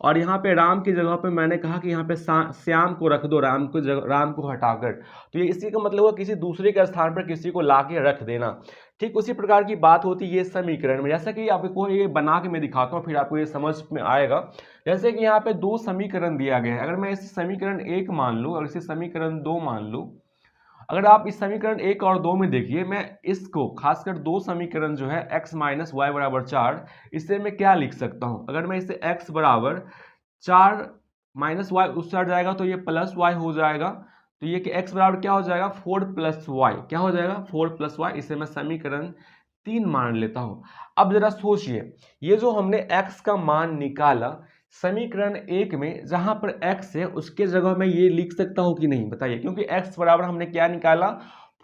और यहाँ पे राम की जगह पे मैंने कहा कि यहाँ पे श्याम को रख दो, राम को हटाकर। तो ये इसी का मतलब हुआ किसी दूसरे के स्थान पर किसी को ला के रख देना। ठीक उसी प्रकार की बात होती है ये समीकरण में। जैसा कि आपको ये बना के मैं दिखाता हूँ, फिर आपको ये समझ में आएगा। जैसे कि यहाँ पे दो समीकरण दिया गया है, अगर मैं इसे समीकरण 1 मान लूँ और इसे समीकरण 2 मान लूँ। अगर आप इस समीकरण 1 और 2 में देखिए, मैं इसको खासकर दो समीकरण जो है x माइनस वाई बराबर 4, इससे मैं क्या लिख सकता हूं? अगर मैं इसे x बराबर 4 माइनस वाई उस साइड जाएगा तो ये प्लस वाई हो जाएगा। तो ये कि x बराबर क्या हो जाएगा? 4 प्लस वाई। क्या हो जाएगा? 4 प्लस वाई। इसे मैं समीकरण 3 मान लेता हूं। अब जरा सोचिए, ये जो हमने x का मान निकाला समीकरण 1 में, जहां पर x है उसके जगह मैं ये लिख सकता हूं कि नहीं? बताइए, क्योंकि x बराबर हमने क्या निकाला?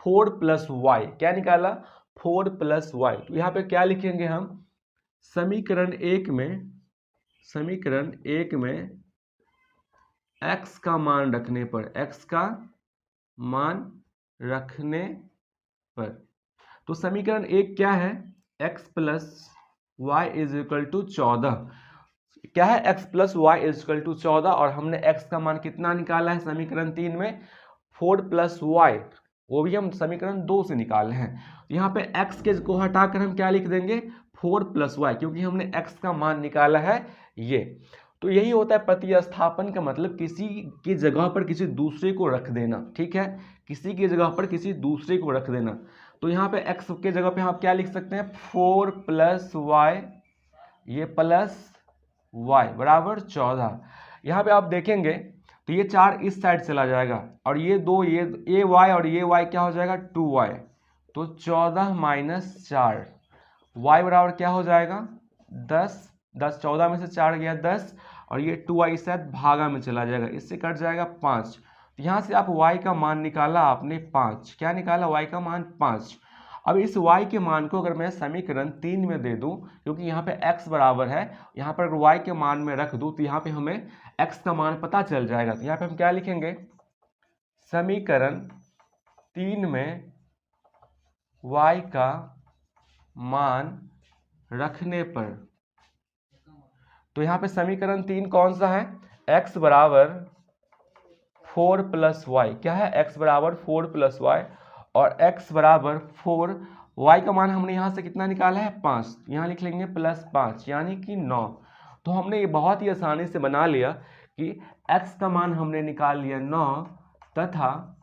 4 प्लस वाई। क्या निकाला? 4 प्लस वाई। तो यहाँ पे क्या लिखेंगे हम? समीकरण 1 में x का मान रखने पर, x का मान रखने पर, तो समीकरण 1 क्या है? x plus y is equal to 14। क्या है? x plus y is equal to 14, और हमने x का मान कितना निकाला है समीकरण 3 में? 4 प्लस वाई। वो भी हम समीकरण 2 से निकाले हैं। यहाँ पे x के को हटाकर हम क्या लिख देंगे? 4 प्लस वाई, क्योंकि हमने x का मान निकाला है ये। तो यही होता है प्रतिस्थापन का मतलब, किसी की जगह पर किसी दूसरे को रख देना। ठीक है, किसी की जगह पर किसी दूसरे को रख देना। तो यहाँ पे x के जगह पे आप क्या लिख सकते हैं? 4 प्लस वाई, ये प्लस y बराबर 14। यहाँ पे आप देखेंगे तो ये 4 इस साइड चला जाएगा, और ये दो, ये y और ये y क्या हो जाएगा? 2y। तो 14 माइनस 4, y बराबर क्या हो जाएगा? 10। 10, 14 में से 4 गया 10, और ये 2y इस साइड भागा में चला जाएगा, इससे कट जाएगा 5। तो यहाँ से आप y का मान निकाला आपने 5। क्या निकाला? y का मान 5। अब इस y के मान को अगर मैं समीकरण 3 में दे दूं, क्योंकि यहाँ पे x बराबर है, यहाँ पर अगर y के मान में रख दूं तो यहाँ पे हमें x का मान पता चल जाएगा। तो यहाँ पे हम क्या लिखेंगे? समीकरण 3 में y का मान रखने पर, तो यहाँ पे समीकरण 3 कौन सा है? x बराबर 4 प्लस वाई। क्या है? x बराबर 4 प्लस वाई, और x बराबर 4, y का मान हमने यहाँ से कितना निकाला है? 5। यहाँ लिख लेंगे प्लस 5, यानी कि 9। तो हमने ये बहुत ही आसानी से बना लिया कि x का मान हमने निकाल लिया 9 तथा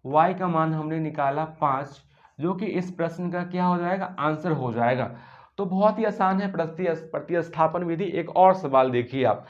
y का मान हमने निकाला 5, जो कि इस प्रश्न का क्या हो जाएगा? आंसर हो जाएगा। तो बहुत ही आसान है प्रतिस्थापन विधि। एक और सवाल देखिए आप।